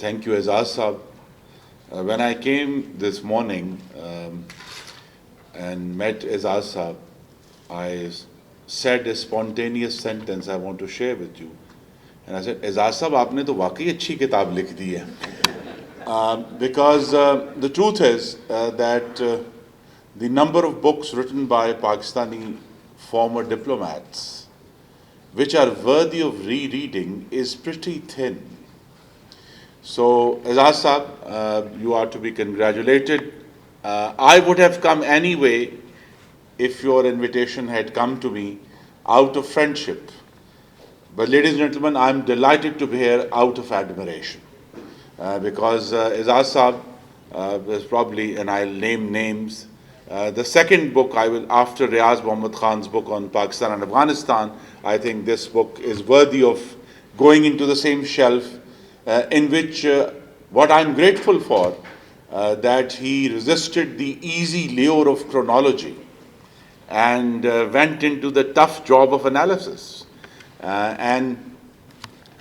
Thank you, Aizaz Sahab. When I came this morning and met Aizaz Sahab, I said a spontaneous sentence I want to share with you. And I said, Aizaz Sahab, aapne to waqai achhi kitab likh di hai. Because the truth is that the number of books written by Pakistani former diplomats which are worthy of rereading is pretty thin. So, Aizaz Sahab, you are to be congratulated. I would have come anyway if your invitation had come to me out of friendship. But ladies and gentlemen, I'm delighted to be here out of admiration. Because Aizaz Sahab is probably, and I'll name names, the second book I will, after Riaz Muhammad Khan's book on Pakistan and Afghanistan, I think this book is worthy of going into the same shelf in which what I'm grateful for, that he resisted the easy lure of chronology and went into the tough job of analysis. And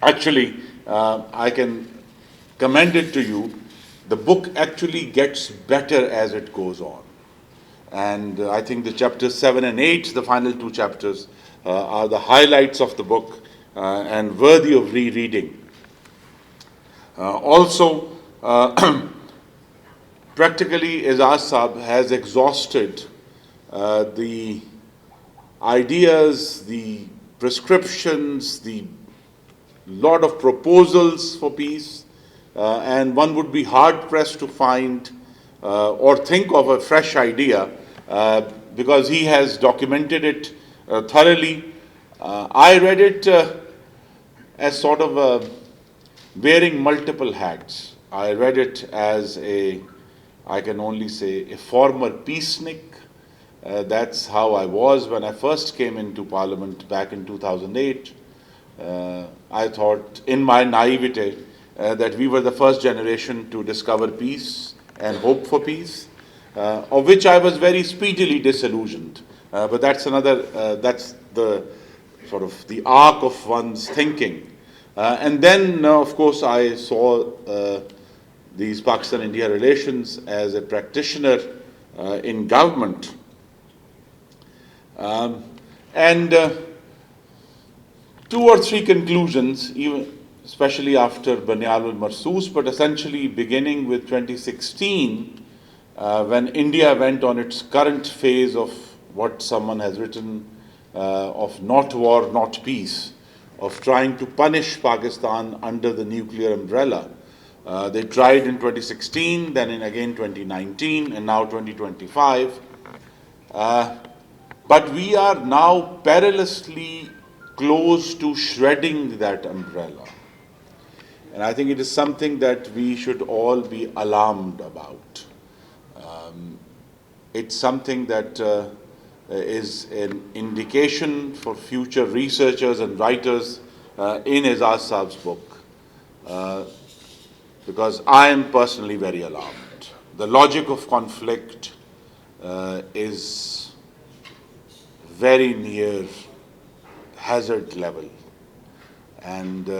actually, I can commend it to you. The book actually gets better as it goes on. And I think the chapters 7 and 8, the final two chapters, are the highlights of the book and worthy of rereading. Also, practically Aizaz Sahab has exhausted the ideas, the prescriptions, the lot of proposals for peace, and one would be hard-pressed to find or think of a fresh idea because he has documented it thoroughly. I read it as sort of wearing multiple hats. I read it as I can only say, a former peacenik. That's how I was when I first came into Parliament back in 2008. I thought, in my naivete, that we were the first generation to discover peace and hope for peace, of which I was very speedily disillusioned. But that's that's the sort of the arc of one's thinking. And then, of course, I saw these Pakistan-India relations as a practitioner in government. And two or three conclusions, even especially after Banial al-Marsoos, but essentially beginning with 2016, when India went on its current phase of what someone has written of not war, not peace, of trying to punish Pakistan under the nuclear umbrella. They tried in 2016, then in again 2019, and now 2025. But we are now perilously close to shredding that umbrella. And I think it is something that we should all be alarmed about. It's something that is an indication for future researchers and writers in Aizaz Sahab's book, because I am personally very alarmed. The logic of conflict is very near hazard level. And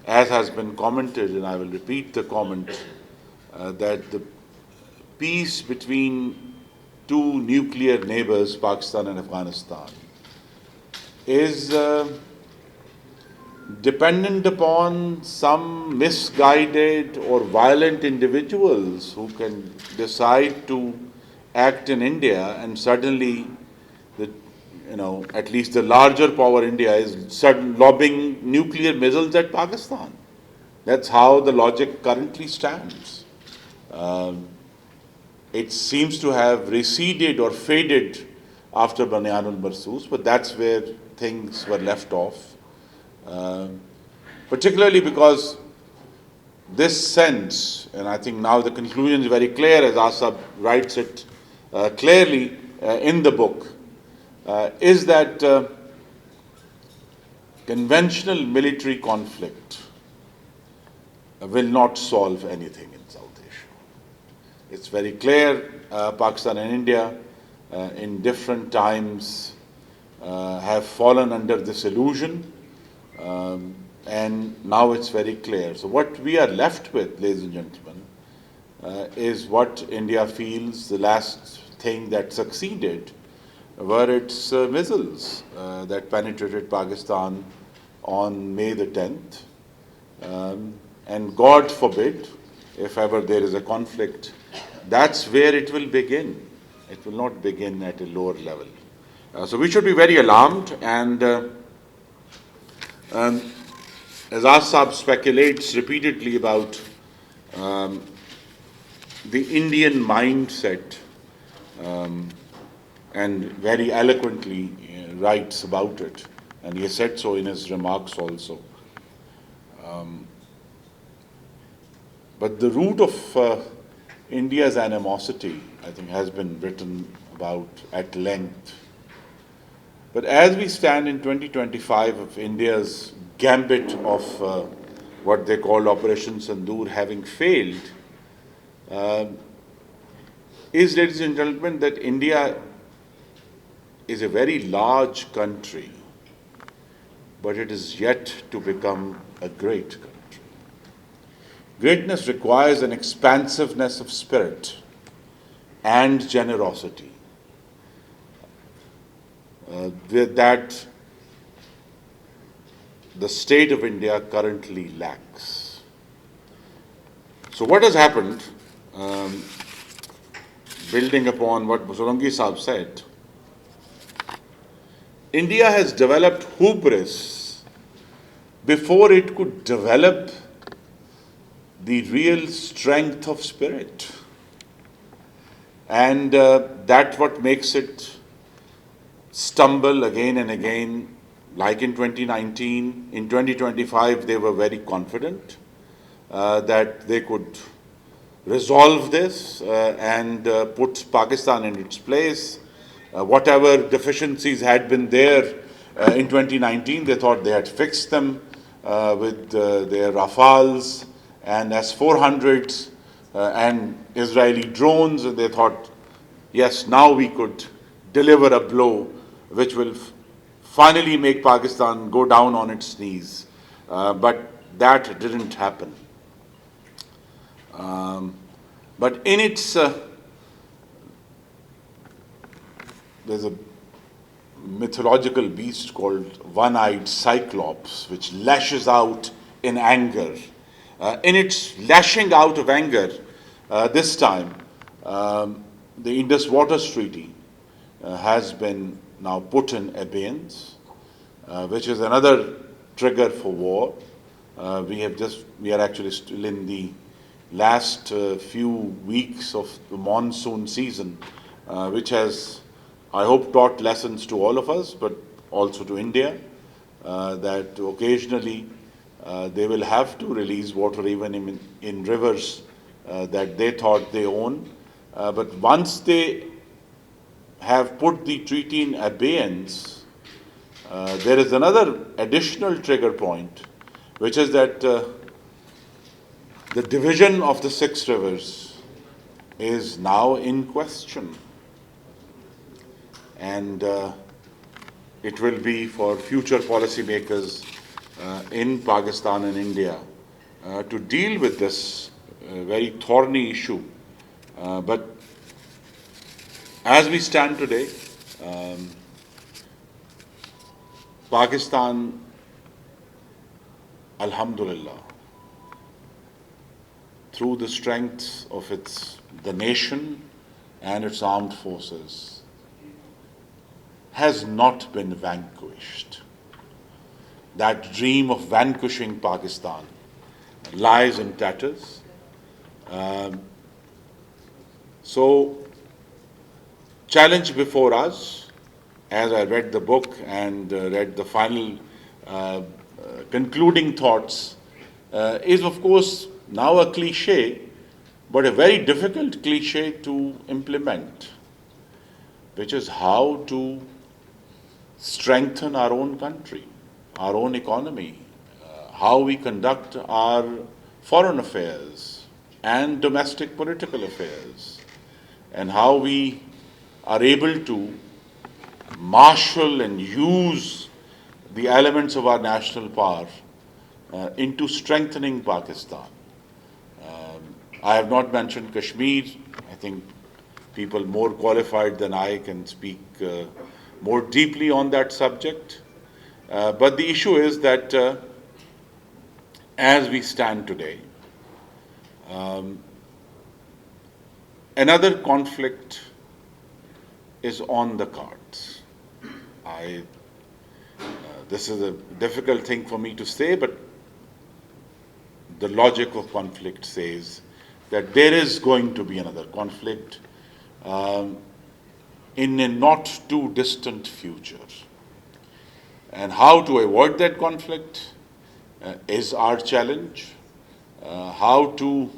as has been commented, and I will repeat the comment, that the peace between two nuclear neighbors, Pakistan and Afghanistan, is dependent upon some misguided or violent individuals who can decide to act in India, and suddenly at least the larger power India is lobbing nuclear missiles at Pakistan. That's how the logic currently stands. It seems to have receded or faded after Banian al-Marsoos, but that's where things were left off. Particularly because this sense, and I think now the conclusion is very clear, as Asab writes it clearly in the book, is that conventional military conflict will not solve anything in South Asia. It's very clear, Pakistan and India in different times have fallen under this illusion. and now it's very clear. So what we are left with, ladies and gentlemen, is what India feels the last thing that succeeded were its missiles that penetrated Pakistan on May the 10th. And God forbid, if ever there is a conflict, that's where it will begin. It will not begin at a lower level. So we should be very alarmed, and Aizaz Saab speculates repeatedly about the Indian mindset, and very eloquently writes about it, and he said so in his remarks also. But the root of India's animosity, I think, has been written about at length. But as we stand in 2025 of India's gambit of what they call Operation Sindoor having failed, is, ladies and gentlemen, that India is a very large country, but it is yet to become a great country. Greatness requires an expansiveness of spirit and generosity that the state of India currently lacks. So what has happened, building upon what Solanki Saab said, India has developed hubris before it could develop the real strength of spirit. And that's what makes it stumble again and again, like in 2019. In 2025, they were very confident that they could resolve this and put Pakistan in its place. Whatever deficiencies had been there in 2019, they thought they had fixed them with their Rafales and S-400s and Israeli drones, and they thought, yes, now we could deliver a blow which will finally make Pakistan go down on its knees. But that didn't happen. But in its, there's a mythological beast called one-eyed Cyclops, which lashes out in anger. In its lashing out of anger, this time, the Indus Waters Treaty has been now put in abeyance, which is another trigger for war. We are actually still in the last few weeks of the monsoon season, which has, I hope, taught lessons to all of us, but also to India, that occasionally they will have to release water even in rivers that they thought they own. But once they have put the treaty in abeyance, there is another additional trigger point, which is that the division of the 6 rivers is now in question. And it will be for future policymakers in Pakistan and India to deal with this very thorny issue. But as we stand today, Pakistan, alhamdulillah, through the strength of the nation and its armed forces, has not been vanquished. That dream of vanquishing Pakistan lies in tatters. So, challenge before us, as I read the book and read the final concluding thoughts, is of course now a cliche, but a very difficult cliche to implement, which is how to strengthen our own country, our own economy, how we conduct our foreign affairs and domestic political affairs, and how we are able to marshal and use the elements of our national power into strengthening Pakistan. I have not mentioned Kashmir. I think people more qualified than I can speak more deeply on that subject. But the issue is that as we stand today, another conflict is on the cards. This is a difficult thing for me to say, but the logic of conflict says that there is going to be another conflict in a not too distant future. And how to avoid that conflict is our challenge. How to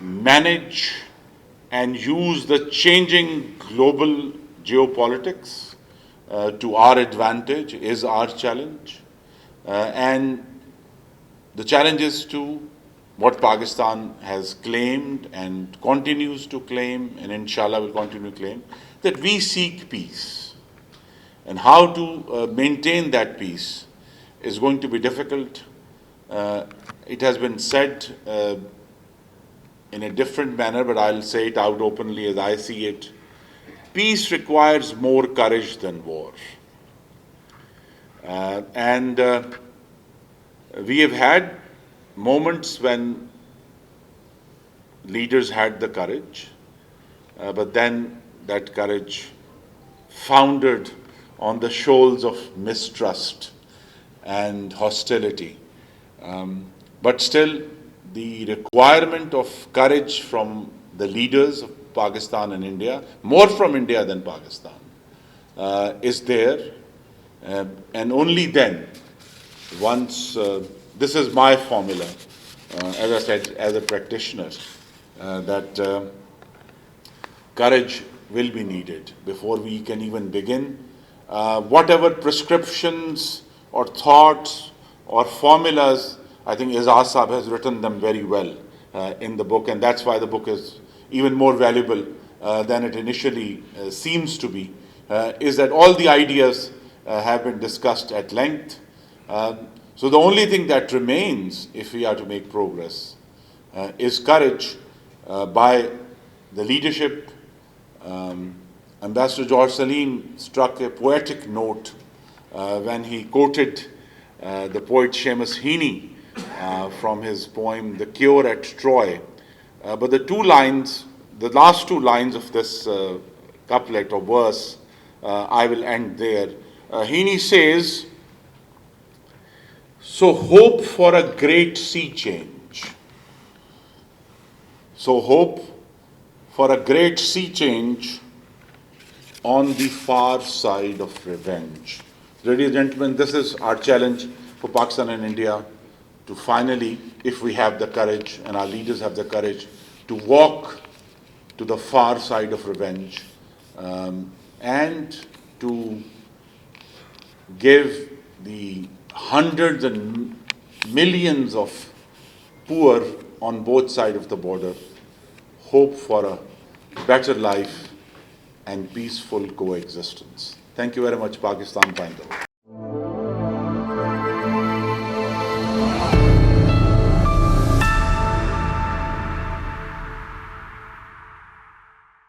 manage and use the changing global geopolitics to our advantage is our challenge. And the challenge is to what Pakistan has claimed and continues to claim, and inshallah will continue to claim, that we seek peace. And how to maintain that peace is going to be difficult. It has been said in a different manner, but I'll say it out openly as I see it. Peace requires more courage than war. And we have had moments when leaders had the courage, but then that courage foundered on the shoals of mistrust and hostility. But still, the requirement of courage from the leaders of Pakistan and India, more from India than Pakistan, is there. And only then, once, this is my formula, as I said, as a practitioner, that courage will be needed before we can even begin. Whatever prescriptions or thoughts or formulas, I think Aizaz Sahab has written them very well in the book, and that's why the book is even more valuable than it initially seems to be, is that all the ideas have been discussed at length. So the only thing that remains, if we are to make progress, is courage by the leadership. Ambassador George Salim struck a poetic note when he quoted the poet Seamus Heaney from his poem The Cure at Troy. But the last two lines of this couplet or verse, I will end there. Heaney says, "So hope for a great sea change. So hope for a great sea change on the far side of revenge." Ladies and gentlemen, this is our challenge for Pakistan and India, to finally, if we have the courage and our leaders have the courage, to walk to the far side of revenge and to give the hundreds and millions of poor on both sides of the border hope for a better life and peaceful coexistence. Thank you very much, Pakistan.